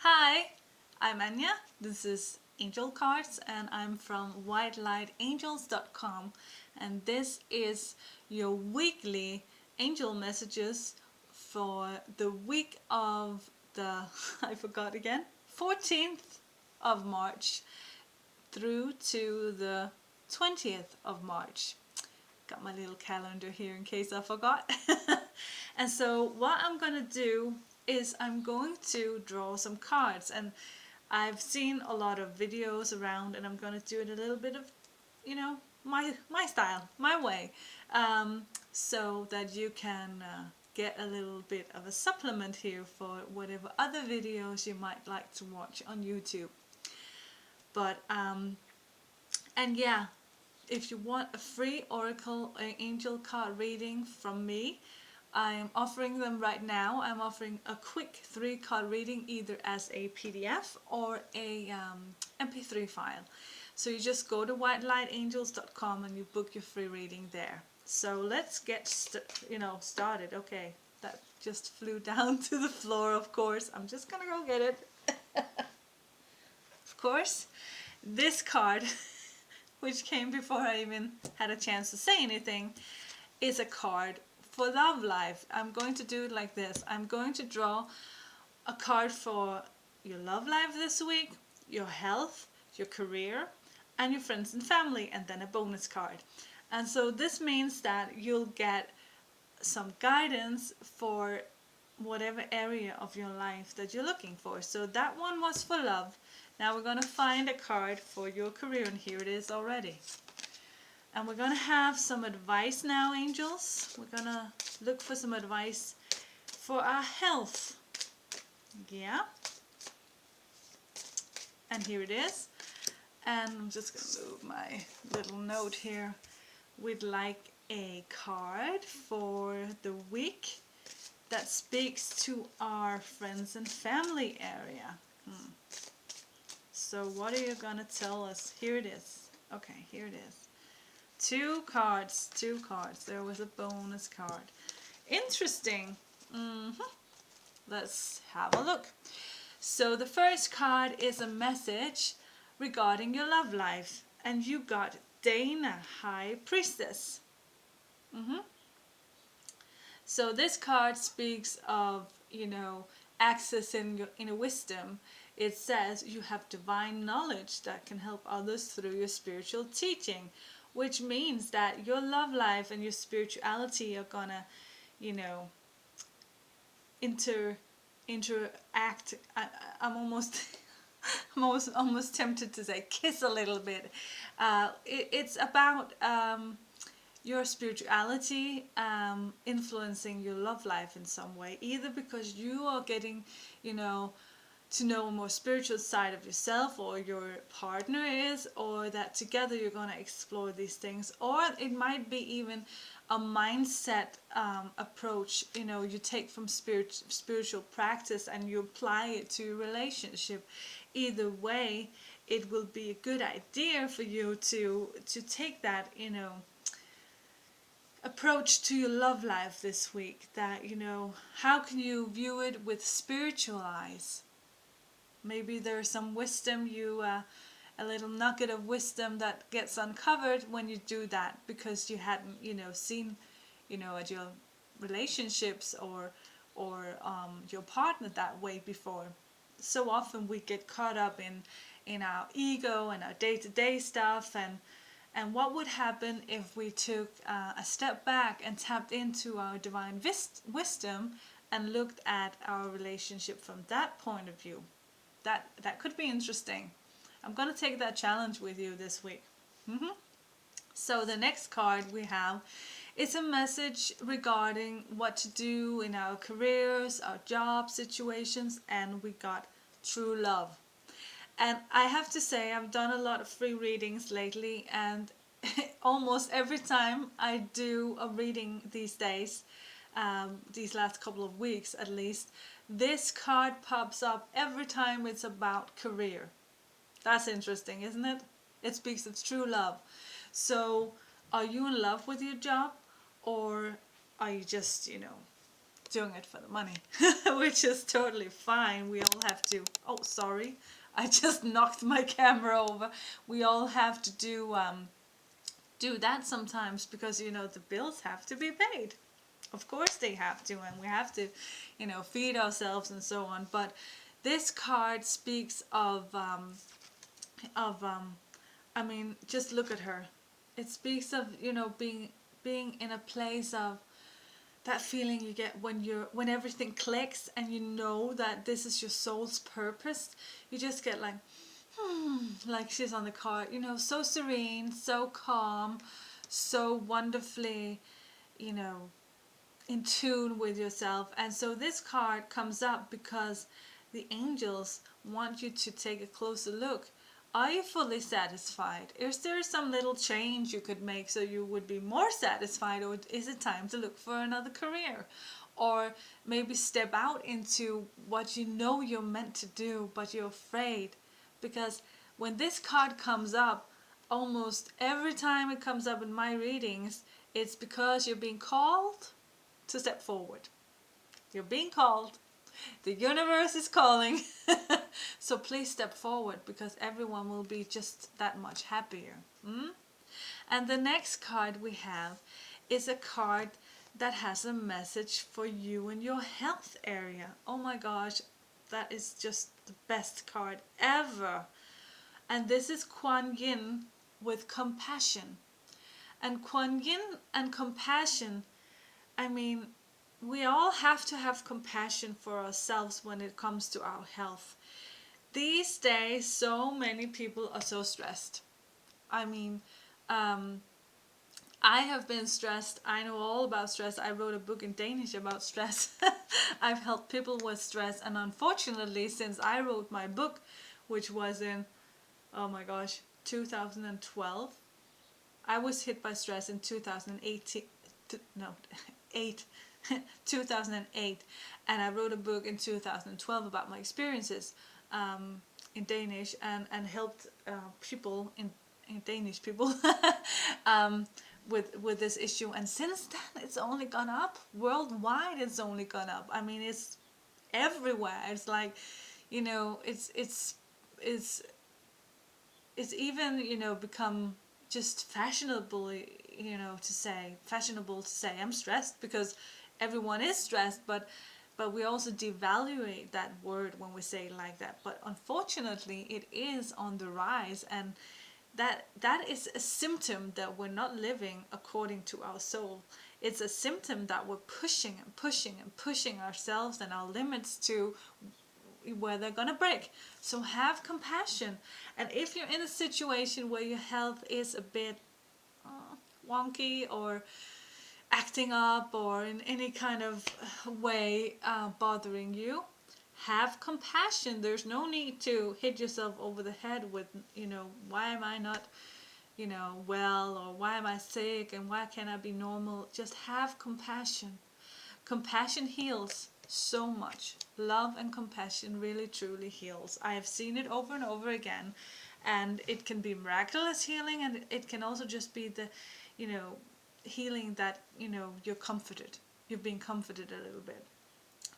Hi, I'm Anya. This is Angel Cards and I'm from whitelightangels.com, and this is your weekly angel messages for the week of the I forgot again 14th of March through to the 20th of March. Got my little calendar here in case I forgot. And so what I'm gonna do is I'm going to draw some cards, and I've seen a lot of videos around, and I'm gonna do it a little bit of, my style, my way, so that you can get a little bit of a supplement here for whatever other videos you might like to watch on YouTube. But and yeah, if you want a free Oracle Angel card reading from me, I'm offering them right now. I'm offering a quick 3 card reading either as a PDF or a MP3 file. So you just go to whitelightangels.com and you book your free reading there. So let's get started. Okay, that just flew down to the floor, of course. I'm just gonna go get it. Of course, this card which came before I even had a chance to say anything, is a card for love life. I'm going to do it like this. I'm going to draw a card for your love life this week, your health, your career, and your friends and family, and then a bonus card. And so this means that you'll get some guidance for whatever area of your life that you're looking for. So that one was for love. Now we're going to find a card for your career, and here it is already. And we're going to have some advice now, angels. We're going to look for some advice for our health. Yeah. And here it is. And I'm just going to move my little note here. We'd like a card for the week that speaks to our friends and family area. So what are you going to tell us? Here it is. Okay, here it is. 2 cards. There was a bonus card. Interesting. Let's have a look. So the first card is a message regarding your love life, and you got Dana, High Priestess. So this card speaks of, access in your inner wisdom. It says you have divine knowledge that can help others through your spiritual teaching, which means that your love life and your spirituality are gonna, interact. I'm almost I'm almost tempted to say kiss a little bit. It's about your spirituality influencing your love life in some way, either because you are getting, to know a more spiritual side of yourself, or your partner is, or that together you're going to explore these things, or it might be even a mindset approach, you take from spiritual practice and you apply it to your relationship. Either way, it will be a good idea for you to take that, approach to your love life this week. That, how can you view it with spiritual eyes? Maybe there's some wisdom a little nugget of wisdom that gets uncovered when you do that, because you hadn't, seen, at your relationships or your partner that way before. So often we get caught up in our ego and our day-to-day stuff, and what would happen if we took a step back and tapped into our divine wisdom and looked at our relationship from that point of view? That could be interesting. I'm going to take that challenge with you this week. So the next card we have is a message regarding what to do in our careers, our job situations, and we got true love. And I have to say, I've done a lot of free readings lately, and almost every time I do a reading these days, these last couple of weeks at least, this card pops up every time it's about career. That's interesting, isn't it? It speaks of true love. So, are you in love with your job, or are you just, doing it for the money, which is totally fine. We all have to, oh, sorry, I just knocked my camera over. We all have to do that sometimes because, you know, the bills have to be paid. Of course they have to, and we have to, you know, feed ourselves and so on. But this card speaks of I mean, just look at her. It speaks of, you know, being in a place of that feeling you get when everything clicks and you know that this is your soul's purpose. You just get like she's on the card, you know, so serene, so calm, so wonderfully, you know, in tune with yourself. And so this card comes up because the angels want you to take a closer look. Are you fully satisfied? Is there some little change you could make so you would be more satisfied, or is it time to look for another career? Or maybe step out into what you know you're meant to do, but you're afraid. Because when this card comes up, almost every time it comes up in my readings, it's because you're being called to step forward. You're being called. The universe is calling. So please step forward because everyone will be just that much happier. And the next card we have is a card that has a message for you in your health area. Oh my gosh, that is just the best card ever. And this is Kuan Yin with compassion. And Kuan Yin and compassion, I mean, we all have to have compassion for ourselves when it comes to our health. These days, so many people are so stressed. I mean, I have been stressed. I know all about stress. I wrote a book in Danish about stress. I've helped people with stress, and unfortunately, since I wrote my book, which was in, oh my gosh, 2012, I was hit by stress in 2018. No, 8. 2008, and I wrote a book in 2012 about my experiences in Danish, and helped people in Danish people with this issue. And since then, it's only gone up worldwide. It's only gone up. I mean, it's everywhere. It's like, you know, it's even, you know, become just fashionable, you know, fashionable to say I'm stressed, because everyone is stressed, but we also devaluate that word when we say it like that. But unfortunately, it is on the rise, and that is a symptom that we're not living according to our soul. It's a symptom that we're pushing and pushing and pushing ourselves and our limits to where they're gonna break. So have compassion. And if you're in a situation where your health is a bit wonky, or acting up, or in any kind of way bothering you, have compassion. There's no need to hit yourself over the head with, you know, why am I not, you know, well, or why am I sick, and why can't I be normal? Just have compassion. Compassion heals so much. Love and compassion really truly heals. I have seen it over and over again, and it can be miraculous healing, and it can also just be the, you know, healing that, you know, you're being comforted a little bit.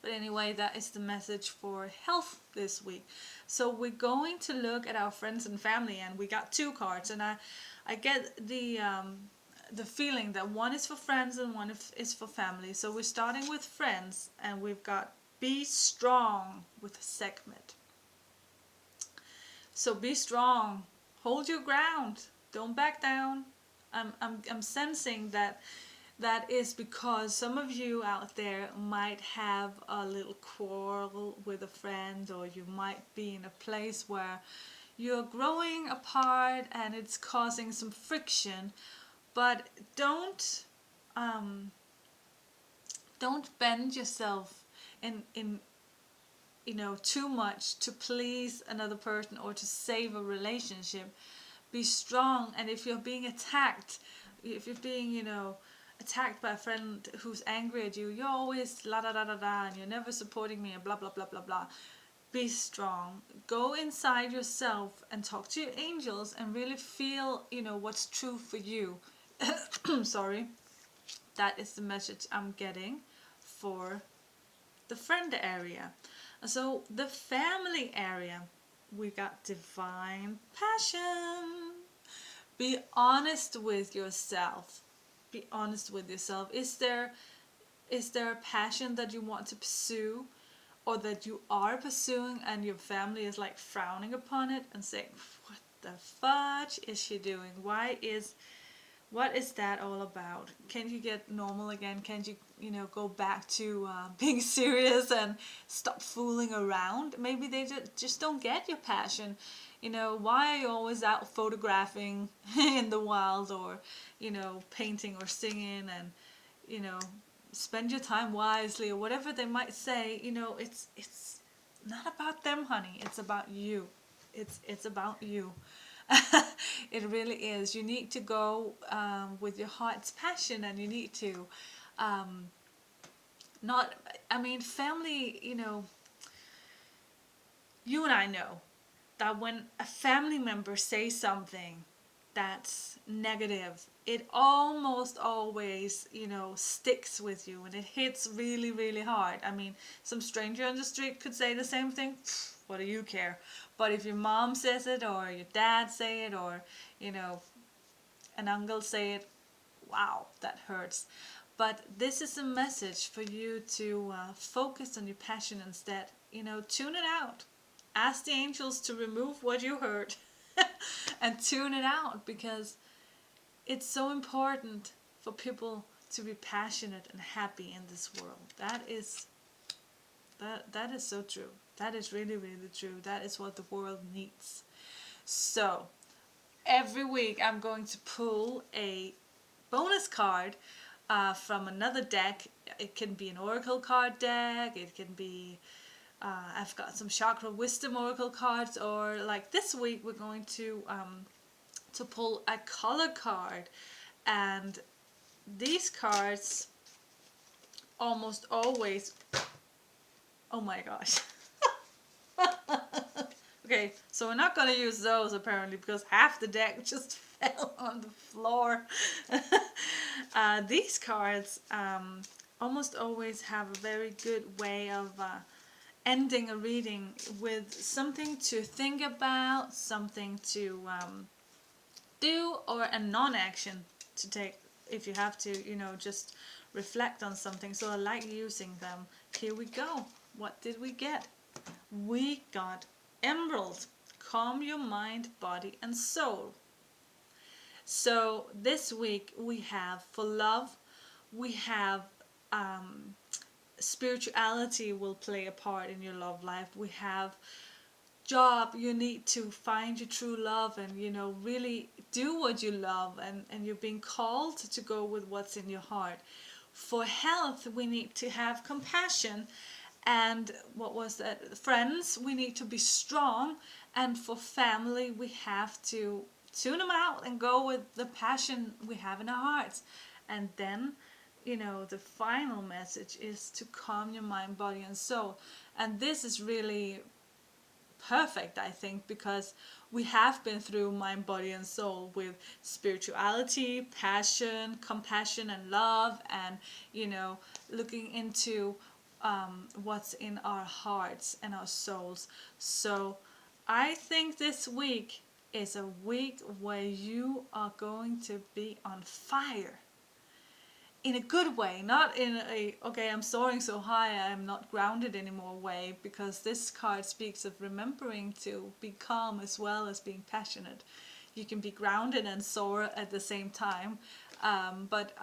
But anyway, that is the message for health this week. So we're going to look at our friends and family, and we got two cards, and I get the feeling that one is for friends and one is for family. So we're starting with friends, and we've got be strong with Sekhmet. So be strong, hold your ground, don't back down. I'm sensing that is because some of you out there might have a little quarrel with a friend, or you might be in a place where you're growing apart and it's causing some friction. But don't bend yourself in you know, too much to please another person or to save a relationship. Be strong. And if you're being attacked, if you're being, you know, attacked by a friend who's angry at you, you're always la da da da da, and you're never supporting me, and blah blah blah blah blah. Be strong. Go inside yourself and talk to your angels and really feel, you know, what's true for you. Sorry. That is the message I'm getting for the friend area. So the family area, we got divine passion. Be honest with yourself. Be honest with yourself. Is there a passion that you want to pursue, or that you are pursuing and your family is like frowning upon it and saying, what the fudge is she doing? What is that all about? Can you get normal again? Can you, go back to being serious and stop fooling around? Maybe they just don't get your passion. Why are you always out photographing in the wild, or, painting or singing, and, spend your time wisely, or whatever they might say. It's not about them, honey. It's about you. It's about you. It really is. You need to go with your heart's passion, and you need to not. I mean, family. You and I know that when a family member says something that's negative, it almost always, sticks with you, and it hits really, really hard. I mean, some stranger on the street could say the same thing. What do you care? But if your mom says it, or your dad say it, or, an uncle say it, wow, that hurts. But this is a message for you to focus on your passion instead. Tune it out. Ask the angels to remove what you heard and tune it out, because it's so important for people to be passionate and happy in this world. That is so true. That is really, really true. That is what the world needs. So every week I'm going to pull a bonus card from another deck. It can be an oracle card deck. It can be I've got some chakra wisdom oracle cards, or like this week we're going to pull a color card. And these cards almost always, oh my gosh. Okay, so we're not going to use those apparently, because half the deck just fell on the floor. These cards almost always have a very good way of ending a reading with something to think about, something to do, or a non-action to take if you have to, just reflect on something. So I like using them. Here we go. What did we get? We got Emerald. Calm your mind, body, and soul. So this week we have, for love, we have spirituality will play a part in your love life. We have job, you need to find your true love, and really do what you love, and you're being called to go with what's in your heart. For health, we need to have compassion, and what was that, friends, we need to be strong. And for family, we have to tune them out and go with the passion we have in our hearts. And then the final message is to calm your mind, body, and soul. And this is really perfect, I think, because we have been through mind, body, and soul with spirituality, passion, compassion, and love, and looking into what's in our hearts and our souls. So I think this week is a week where you are going to be on fire. In a good way, not in a, okay, I'm soaring so high, I'm not grounded anymore way, because this card speaks of remembering to be calm as well as being passionate. You can be grounded and soar at the same time. But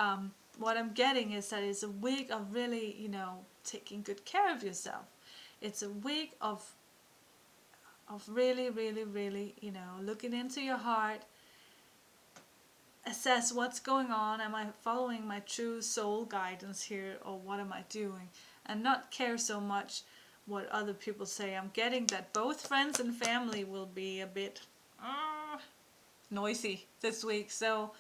what I'm getting is that it's a week of really, taking good care of yourself. It's a week of really, really, really, looking into your heart, assess what's going on. Am I following my true soul guidance here, or what am I doing? And not care so much what other people say. I'm getting that both friends and family will be a bit noisy this week. So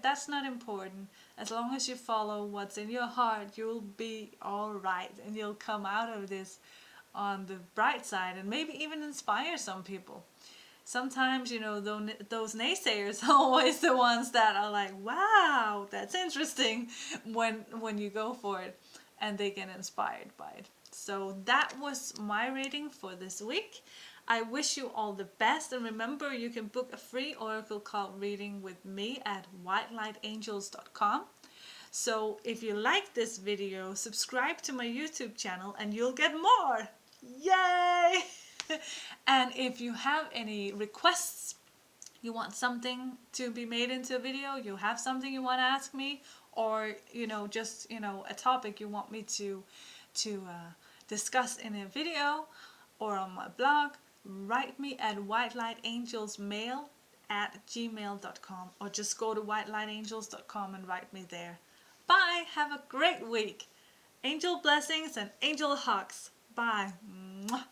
that's not important. As long as you follow what's in your heart, you'll be all right, and you'll come out of this on the bright side, and maybe even inspire some people. Sometimes, those naysayers are always the ones that are like, wow, that's interesting, when you go for it. and they get inspired by it. So that was my reading for this week. I wish you all the best, and remember, you can book a free oracle card reading with me at whitelightangels.com. So if you like this video, subscribe to my YouTube channel and you'll get more. Yay! And if you have any requests, you want something to be made into a video, you have something you want to ask me, or just a topic you want me to discuss in a video or on my blog, write me at whitelightangelsmail@gmail.com, or just go to whitelightangels.com and write me there. Bye. Have a great week. Angel blessings and angel hugs. Bye. Mwah.